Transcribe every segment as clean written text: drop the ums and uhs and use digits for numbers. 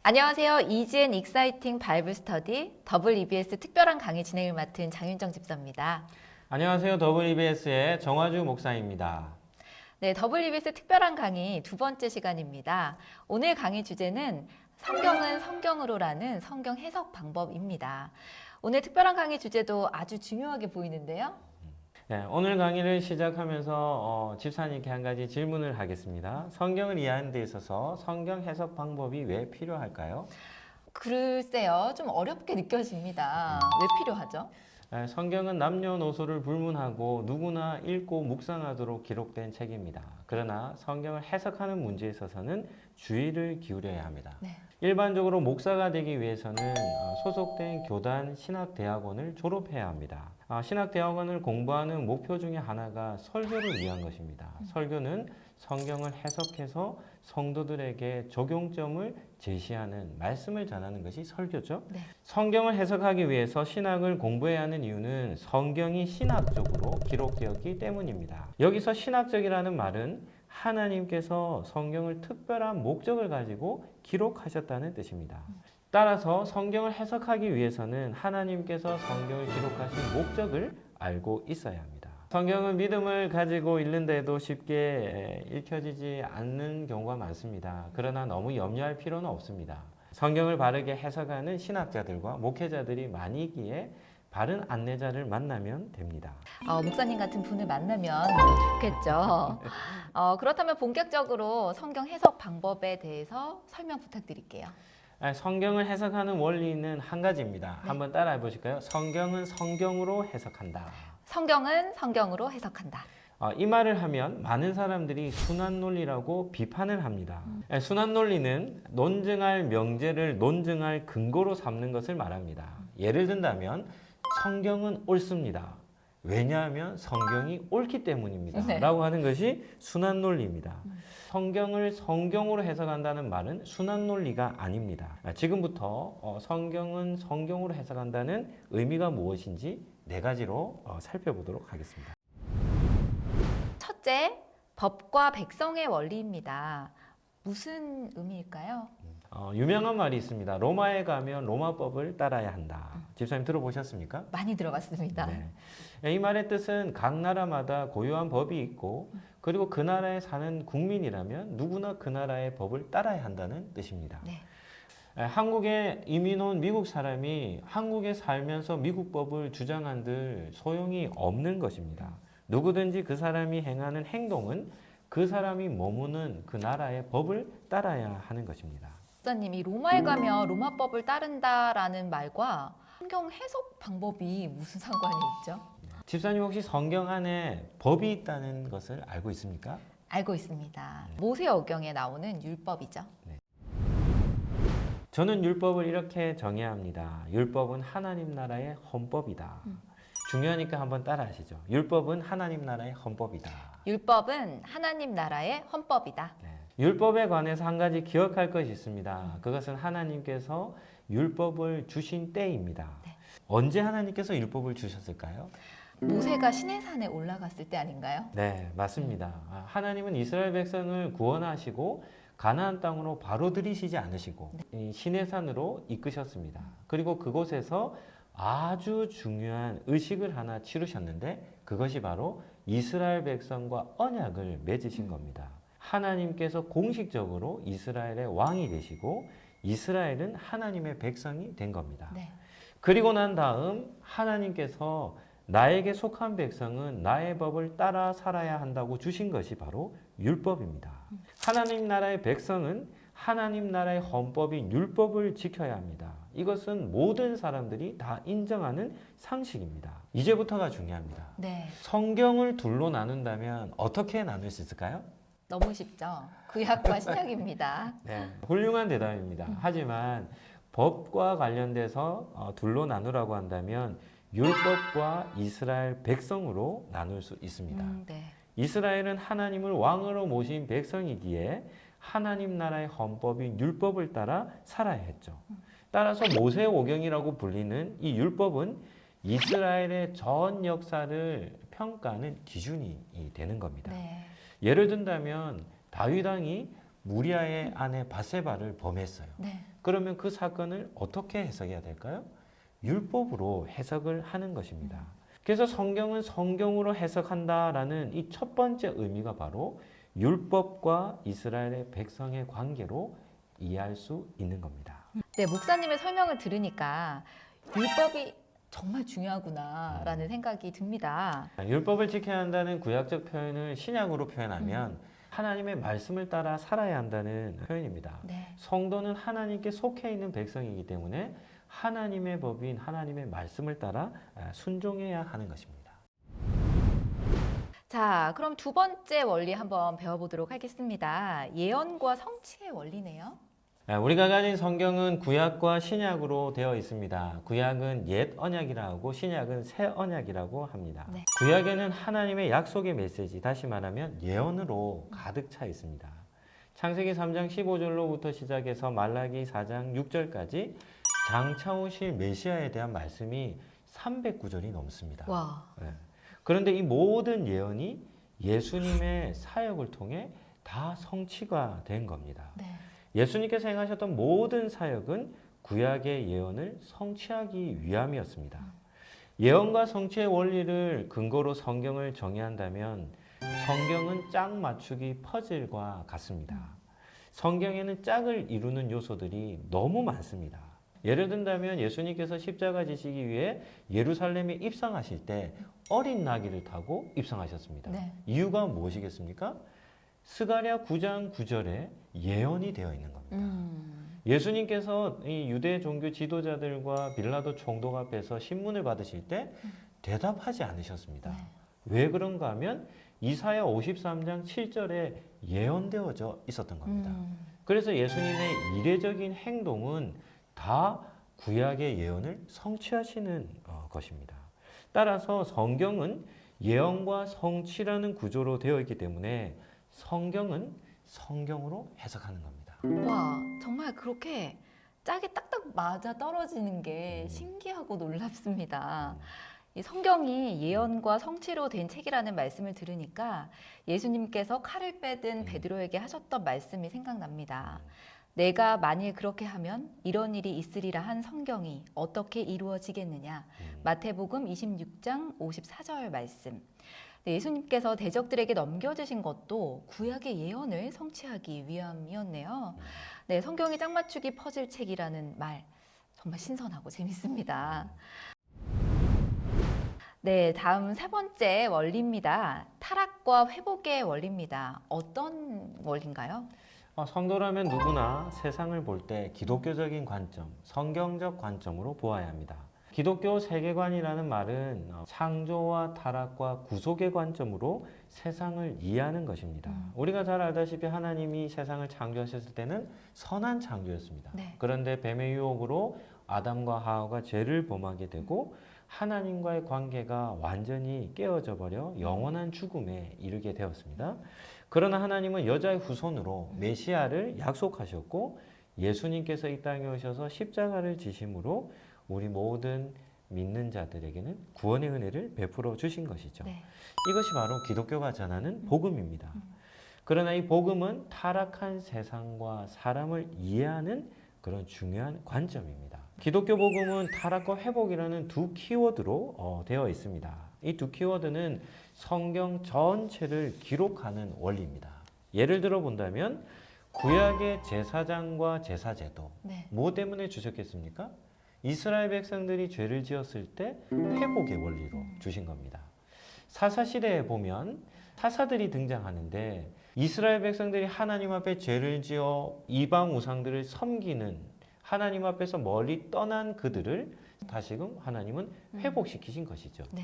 안녕하세요. 이지앤 익사이팅 바이블 스터디 EBS 특별한 강의 진행을 맡은 장윤정 집사입니다. 안녕하세요. WBS의 정화주 목사입니다. 네, EBS 특별한 강의 두 번째 시간입니다. 오늘 강의 주제는 성경은 성경으로라는 성경 해석 방법입니다. 오늘 특별한 강의 주제도 아주 중요하게 보이는데요. 네, 오늘 강의를 시작하면서 집사님께 한 가지 질문을 하겠습니다. 성경을 이해하는 데 있어서 성경 해석 방법이 왜 필요할까요? 글쎄요, 좀 어렵게 느껴집니다. 왜 필요하죠? 성경은 남녀노소를 불문하고 누구나 읽고 묵상하도록 기록된 책입니다. 그러나 성경을 해석하는 문제에 있어서는 주의를 기울여야 합니다. 네. 일반적으로 목사가 되기 위해서는 소속된 교단 신학대학원을 졸업해야 합니다. 신학대학원을 공부하는 목표 중에 하나가 설교를 위한 것입니다. 설교는 성경을 해석해서 성도들에게 적용점을 제시하는 말씀을 전하는 것이 설교죠. 네. 성경을 해석하기 위해서 신학을 공부해야 하는 이유는 성경이 신학적으로 기록되었기 때문입니다. 여기서 신학적이라는 말은 하나님께서 성경을 특별한 목적을 가지고 기록하셨다는 뜻입니다. 따라서 성경을 해석하기 위해서는 하나님께서 성경을 기록하신 목적을 알고 있어야 합니다. 성경은 믿음을 가지고 읽는데도 쉽게 읽혀지지 않는 경우가 많습니다. 그러나 너무 염려할 필요는 없습니다. 성경을 바르게 해석하는 신학자들과 목회자들이 많이 있기에 바른 안내자를 만나면 됩니다. 목사님 같은 분을 만나면 좋겠죠. 그렇다면 본격적으로 성경 해석 방법에 대해서 설명 부탁드릴게요. 성경을 해석하는 원리는 한 가지입니다. 네. 한번 따라해 보실까요? 성경은 성경으로 해석한다. 성경은 성경으로 해석한다. 이 말을 하면 많은 사람들이 순환 논리라고 비판을 합니다. 순환 논리는 논증할 명제를 논증할 근거로 삼는 것을 말합니다. 예를 든다면 성경은 옳습니다. 왜냐하면 성경이 옳기 때문입니다. 네. 라고 하는 것이 순환 논리입니다. 성경을 성경으로 해석한다는 말은 순환 논리가 아닙니다. 지금부터 성경은 성경으로 해석한다는 의미가 무엇인지 네 가지로 살펴보도록 하겠습니다. 첫째, 법과 백성의 원리입니다. 무슨 의미일까요? 유명한 말이 있습니다. 로마에 가면 로마법을 따라야 한다. 집사님 들어보셨습니까? 많이 들어봤습니다. 네. 이 말의 뜻은 각 나라마다 고유한 법이 있고 그리고 그 나라에 사는 국민이라면 누구나 그 나라의 법을 따라야 한다는 뜻입니다. 네. 한국에 이민 온 미국 사람이 한국에 살면서 미국 법을 주장한들 소용이 없는 것입니다. 누구든지 그 사람이 행하는 행동은 그 사람이 머무는 그 나라의 법을 따라야 하는 것입니다. 목사님이 로마에 가면 로마법을 따른다라는 말과 성경 해석 방법이 무슨 상관이 있죠? 집사님 혹시 성경 안에 법이 있다는 것을 알고 있습니까? 알고 있습니다. 모세오경에 나오는 율법이죠. 저는 율법을 이렇게 정해야 합니다. 율법은 하나님 나라의 헌법이다. 중요하니까 한번 따라하시죠. 율법은 하나님 나라의 헌법이다. 율법은 하나님 나라의 헌법이다. 율법에 관해서 한 가지 기억할 것이 있습니다. 그것은 하나님께서 율법을 주신 때입니다. 네. 언제 하나님께서 율법을 주셨을까요? 모세가 시내산에 올라갔을 때 아닌가요? 네, 맞습니다. 하나님은 이스라엘 백성을 구원하시고 가나안 땅으로 바로 들이시지 않으시고 이 시내산으로 이끄셨습니다. 그리고 그곳에서 아주 중요한 의식을 하나 치르셨는데 그것이 바로 이스라엘 백성과 언약을 맺으신 겁니다. 하나님께서 공식적으로 이스라엘의 왕이 되시고 이스라엘은 하나님의 백성이 된 겁니다. 네. 그리고 난 다음 하나님께서 나에게 속한 백성은 나의 법을 따라 살아야 한다고 주신 것이 바로 율법입니다. 하나님 나라의 백성은 하나님 나라의 헌법인 율법을 지켜야 합니다. 이것은 모든 사람들이 다 인정하는 상식입니다. 이제부터가 중요합니다. 네. 성경을 둘로 나눈다면 어떻게 나눌 수 있을까요? 너무 쉽죠. 구약과 신약입니다. 네, 훌륭한 대답입니다. 하지만 법과 관련돼서 둘로 나누라고 한다면 율법과 이스라엘 백성으로 나눌 수 있습니다. 네. 이스라엘은 하나님을 왕으로 모신 백성이기에 하나님 나라의 헌법인 율법을 따라 살아야 했죠. 따라서 모세오경이라고 불리는 이 율법은 이스라엘의 전 역사를 평가하는 기준이 되는 겁니다. 네. 예를 든다면 다윗 왕이 무리아의 아내 바세바를 범했어요. 네. 그러면 그 사건을 어떻게 해석해야 될까요? 율법으로 해석을 하는 것입니다. 그래서 성경은 성경으로 해석한다라는 이 첫 번째 의미가 바로 율법과 이스라엘의 백성의 관계로 이해할 수 있는 겁니다. 네, 목사님의 설명을 들으니까 율법이 정말 중요하구나라는 생각이 듭니다. 율법을 지켜야 한다는 구약적 표현을 신약으로 표현하면 하나님의 말씀을 따라 살아야 한다는 표현입니다. 네. 성도는 하나님께 속해 있는 백성이기 때문에 하나님의 법인 하나님의 말씀을 따라 순종해야 하는 것입니다. 자, 그럼 두 번째 원리 한번 배워보도록 하겠습니다. 예언과 성취의 원리네요. 우리가 가진 성경은 구약과 신약으로 되어 있습니다. 구약은 옛 언약이라고 하고 신약은 새 언약이라고 합니다. 네. 구약에는 하나님의 약속의 메시지, 다시 말하면 예언으로 가득 차 있습니다. 창세기 3장 15절로부터 시작해서 말라기 4장 6절까지 장차 오실 메시아에 대한 말씀이 309절이 넘습니다. 와. 그런데 이 모든 예언이 예수님의 사역을 통해 다 성취가 된 겁니다. 네. 예수님께서 행하셨던 모든 사역은 구약의 예언을 성취하기 위함이었습니다. 예언과 성취의 원리를 근거로 성경을 정의한다면 성경은 짝 맞추기 퍼즐과 같습니다. 성경에는 짝을 이루는 요소들이 너무 많습니다. 예를 든다면 예수님께서 십자가 지시기 위해 예루살렘에 입성하실 때 어린 나귀를 타고 입성하셨습니다. 네. 이유가 무엇이겠습니까? 스가랴 9장 9절에 예언이 되어 있는 겁니다. 예수님께서 이 유대 종교 지도자들과 빌라도 총독 앞에서 신문을 받으실 때 대답하지 않으셨습니다. 네. 왜 그런가 하면 이사야 53장 7절에 예언되어져 있었던 겁니다. 그래서 예수님의 이례적인 행동은 다 구약의 예언을 성취하시는 것입니다. 따라서 성경은 예언과 성취라는 구조로 되어 있기 때문에 성경은 성경으로 해석하는 겁니다. 와, 정말 그렇게 짝이 딱딱 맞아 떨어지는 게 신기하고 놀랍습니다. 이 성경이 예언과 성취로 된 책이라는 말씀을 들으니까 예수님께서 칼을 빼든 베드로에게 하셨던 말씀이 생각납니다. 내가 만일 그렇게 하면 이런 일이 있으리라 한 성경이 어떻게 이루어지겠느냐. 마태복음 26장 54절 말씀. 네, 예수님께서 대적들에게 넘겨주신 것도 구약의 예언을 성취하기 위함이었네요. 네, 성경이 짝 맞추기 퍼즐 책이라는 말 정말 신선하고 재밌습니다. 네, 다음 세 번째 원리입니다. 타락과 회복의 원리입니다. 어떤 원리인가요? 성도라면 누구나 세상을 볼 때 기독교적인 관점, 성경적 관점으로 보아야 합니다. 기독교 세계관이라는 말은 창조와 타락과 구속의 관점으로 세상을 이해하는 것입니다. 우리가 잘 알다시피 하나님이 세상을 창조하셨을 때는 선한 창조였습니다. 네. 그런데 뱀의 유혹으로 아담과 하와가 죄를 범하게 되고 하나님과의 관계가 완전히 깨어져 버려 영원한 죽음에 이르게 되었습니다. 그러나 하나님은 여자의 후손으로 메시아를 약속하셨고 예수님께서 이 땅에 오셔서 십자가를 지심으로 우리 모든 믿는 자들에게는 구원의 은혜를 베풀어 주신 것이죠. 네. 이것이 바로 기독교가 전하는 복음입니다. 그러나 이 복음은 타락한 세상과 사람을 이해하는 그런 중요한 관점입니다. 기독교 복음은 타락과 회복이라는 두 키워드로 되어 있습니다. 이 두 키워드는 성경 전체를 기록하는 원리입니다. 예를 들어 본다면 구약의 제사장과 제사제도 네. 뭐 때문에 주셨겠습니까? 이스라엘 백성들이 죄를 지었을 때 회복의 원리로 주신 겁니다. 사사시대에 보면 사사들이 등장하는데 이스라엘 백성들이 하나님 앞에 죄를 지어 이방 우상들을 섬기는 하나님 앞에서 멀리 떠난 그들을 다시금 하나님은 회복시키신 것이죠. 네.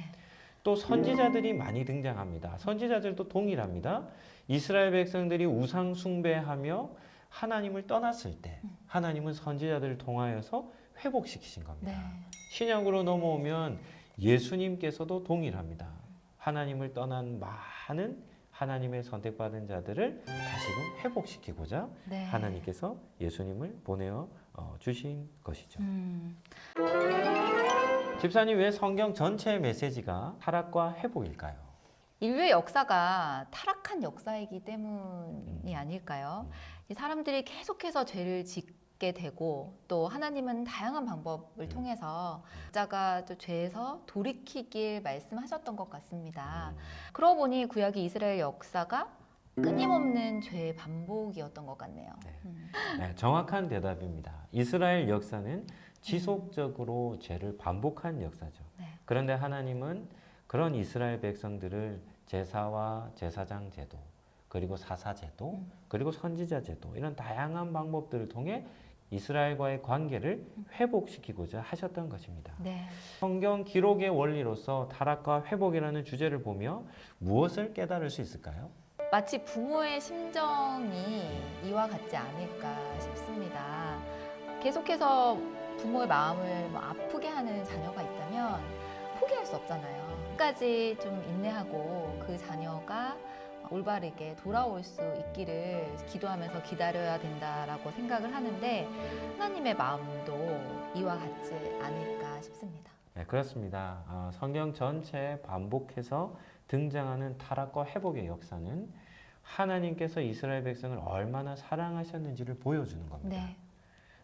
또 선지자들이 많이 등장합니다. 선지자들도 동일합니다. 이스라엘 백성들이 우상 숭배하며 하나님을 떠났을 때 하나님은 선지자들을 통하여서 회복시키신 겁니다. 네. 신약으로 넘어오면 예수님께서도 동일합니다. 하나님을 떠난 많은 하나님의 선택받은 자들을 다시금 회복시키고자 네. 하나님께서 예수님을 보내어 주신 것이죠. 집사님, 왜 성경 전체의 메시지가 타락과 회복일까요? 인류의 역사가 타락한 역사이기 때문이 아닐까요? 이 사람들이 계속해서 죄를 짓게 깨닫게 되고 또 하나님은 다양한 방법을 통해서 자가 또 죄에서 돌이키길 말씀하셨던 것 같습니다. 그러고 보니 구약의 이스라엘 역사가 끊임없는 죄의 반복이었던 것 같네요. 네. 네, 정확한 대답입니다. 이스라엘 역사는 지속적으로 죄를 반복한 역사죠. 네. 그런데 하나님은 그런 이스라엘 백성들을 제사와 제사장 제도, 그리고 사사 제도, 그리고 선지자 제도 이런 다양한 방법들을 통해 이스라엘과의 관계를 회복시키고자 하셨던 것입니다. 네. 성경 기록의 원리로서 타락과 회복이라는 주제를 보며 무엇을 깨달을 수 있을까요? 마치 부모의 심정이 이와 같지 않을까 싶습니다. 계속해서 부모의 마음을 아프게 하는 자녀가 있다면 포기할 수 없잖아요. 끝까지 좀 인내하고 그 자녀가 올바르게 돌아올 수 있기를 기도하면서 기다려야 된다라고 생각을 하는데 하나님의 마음도 이와 같지 않을까 싶습니다. 네, 그렇습니다. 성경 전체에 반복해서 등장하는 타락과 회복의 역사는 하나님께서 이스라엘 백성을 얼마나 사랑하셨는지를 보여주는 겁니다. 네.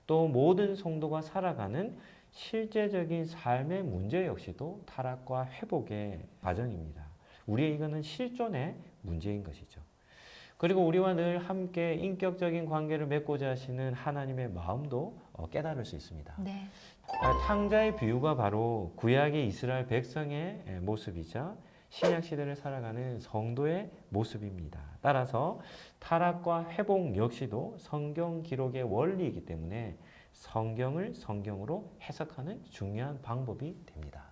또 모든 성도가 살아가는 실제적인 삶의 문제 역시도 타락과 회복의 과정입니다. 우리의 이거는 실존의 문제인 것이죠. 그리고 우리와 늘 함께 인격적인 관계를 맺고자 하시는 하나님의 마음도 깨달을 수 있습니다. 네. 탕자의 비유가 바로 구약의 이스라엘 백성의 모습이자 신약 시대를 살아가는 성도의 모습입니다. 따라서 타락과 회복 역시도 성경 기록의 원리이기 때문에 성경을 성경으로 해석하는 중요한 방법이 됩니다.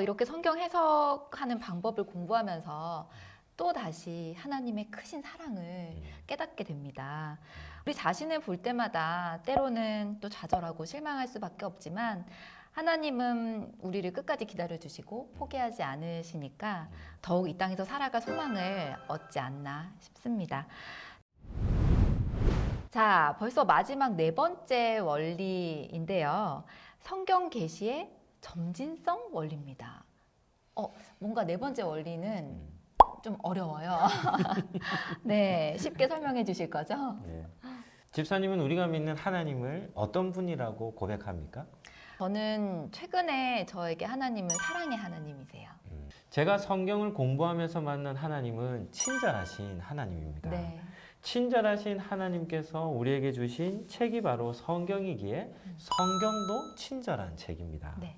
이렇게 성경 해석하는 방법을 공부하면서 또 다시 하나님의 크신 사랑을 깨닫게 됩니다. 우리 자신을 볼 때마다 때로는 또 좌절하고 실망할 수밖에 없지만 하나님은 우리를 끝까지 기다려주시고 포기하지 않으시니까 더욱 이 땅에서 살아갈 소망을 얻지 않나 싶습니다. 자, 벌써 마지막 네 번째 원리인데요. 성경 계시의 점진성 원리입니다. 뭔가 네 번째 원리는 좀 어려워요. 네, 쉽게 설명해 주실 거죠? 네. 집사님은 우리가 믿는 하나님을 어떤 분이라고 고백합니까? 저는 최근에 저에게 하나님은 사랑의 하나님이세요. 제가 성경을 공부하면서 만난 하나님은 친절하신 하나님입니다. 네. 친절하신 하나님께서 우리에게 주신 책이 바로 성경이기에 성경도 친절한 책입니다. 네.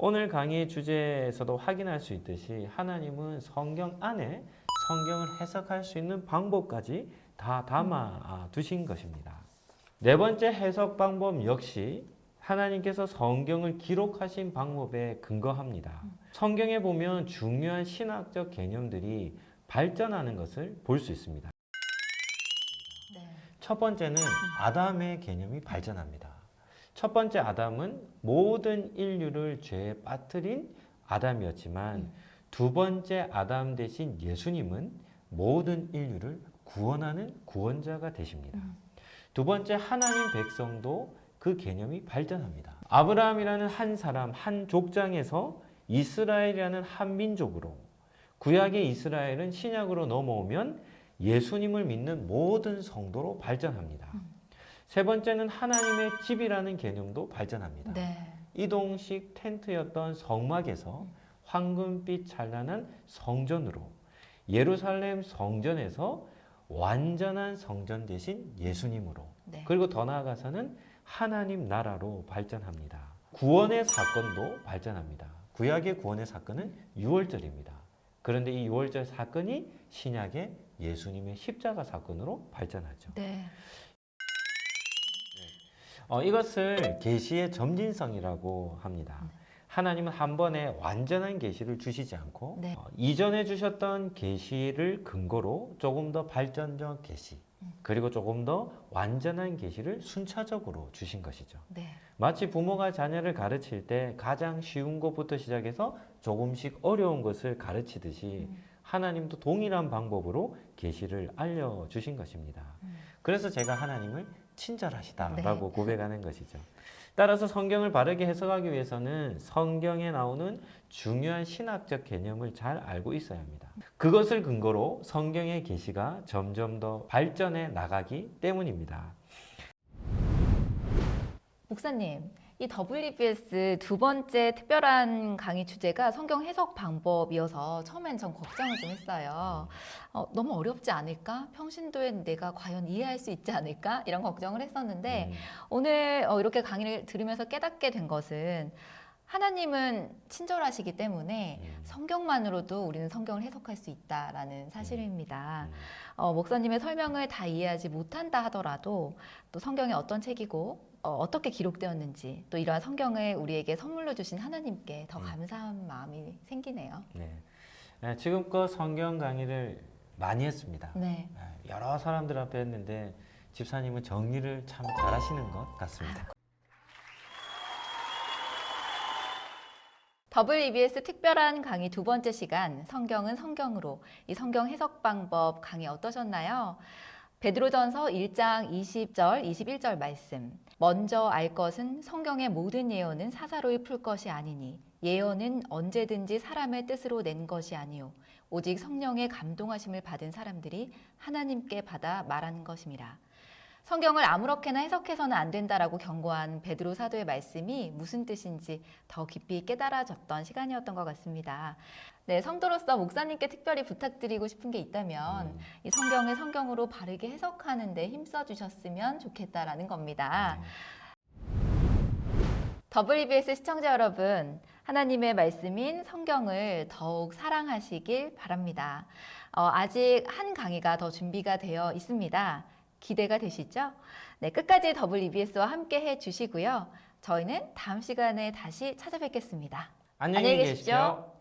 오늘 강의의 주제에서도 확인할 수 있듯이 하나님은 성경 안에 성경을 해석할 수 있는 방법까지 다 담아 두신 것입니다. 네 번째 해석 방법 역시 하나님께서 성경을 기록하신 방법에 근거합니다. 성경에 보면 중요한 신학적 개념들이 발전하는 것을 볼 수 있습니다. 네. 첫 번째는 아담의 개념이 발전합니다. 첫 번째 아담은 모든 인류를 죄에 빠뜨린 아담이었지만 두 번째 아담 대신 예수님은 모든 인류를 구원하는 구원자가 되십니다. 두 번째 하나님 백성도 그 개념이 발전합니다. 아브라함이라는 한 사람, 한 족장에서 이스라엘이라는 한 민족으로 구약의 이스라엘은 신약으로 넘어오면 예수님을 믿는 모든 성도로 발전합니다. 세 번째는 하나님의 집이라는 개념도 발전합니다. 네. 이동식 텐트였던 성막에서 황금빛 찬란한 성전으로 예루살렘 성전에서 완전한 성전 대신 예수님으로 네. 그리고 더 나아가서는 하나님 나라로 발전합니다. 구원의 사건도 발전합니다. 구약의 구원의 사건은 유월절입니다. 그런데 이 유월절 사건이 신약의 예수님의 십자가 사건으로 발전하죠. 네. 이것을 계시의 점진성이라고 합니다. 하나님은 한 번에 완전한 계시를 주시지 않고 네. 이전에 주셨던 계시를 근거로 조금 더 발전적 계시 그리고 조금 더 완전한 계시를 순차적으로 주신 것이죠. 네. 마치 부모가 자녀를 가르칠 때 가장 쉬운 것부터 시작해서 조금씩 어려운 것을 가르치듯이 하나님도 동일한 방법으로 계시를 알려주신 것입니다. 그래서 제가 하나님을 친절하시다라고 네. 고백하는 것이죠. 따라서 성경을 바르게 해석하기 위해서는 성경에 나오는 중요한 신학적 개념을 잘 알고 있어야 합니다. 그것을 근거로 성경의 계시가 점점 더 발전해 나가기 때문입니다. 목사님, 이 WBS 두 번째 특별한 강의 주제가 성경 해석 방법이어서 처음엔 전 걱정을 좀 했어요. 너무 어렵지 않을까? 평신도에 내가 과연 이해할 수 있지 않을까? 이런 걱정을 했었는데 오늘 이렇게 강의를 들으면서 깨닫게 된 것은 하나님은 친절하시기 때문에 성경만으로도 우리는 성경을 해석할 수 있다라는 사실입니다. 목사님의 설명을 다 이해하지 못한다 하더라도 또 성경이 어떤 책이고 어떻게 기록되었는지 또 이러한 성경을 우리에게 선물로 주신 하나님께 더 감사한 마음이 생기네요. 네. 지금껏 성경 강의를 많이 했습니다. 네. 여러 사람들 앞에 했는데 집사님은 정리를 참 잘하시는 것 같습니다. WBS 특별한 강의 두 번째 시간 성경은 성경으로 이 성경 해석 방법 강의 어떠셨나요? 베드로전서 1장 20절, 21절 말씀. 먼저 알 것은 성경의 모든 예언은 사사로이 풀 것이 아니니 예언은 언제든지 사람의 뜻으로 낸 것이 아니요 오직 성령의 감동하심을 받은 사람들이 하나님께 받아 말하는 것임이라. 성경을 아무렇게나 해석해서는 안 된다라고 경고한 베드로 사도의 말씀이 무슨 뜻인지 더 깊이 깨달아졌던 시간이었던 것 같습니다. 네, 성도로서 목사님께 특별히 부탁드리고 싶은 게 있다면 이 성경을 성경으로 바르게 해석하는 데 힘써 주셨으면 좋겠다라는 겁니다. WBS 시청자 여러분, 하나님의 말씀인 성경을 더욱 사랑하시길 바랍니다. 아직 한 강의가 더 준비가 되어 있습니다. 기대가 되시죠? 네, 끝까지 WBS와 함께 해주시고요. 저희는 다음 시간에 다시 찾아뵙겠습니다. 안녕히 계십시오.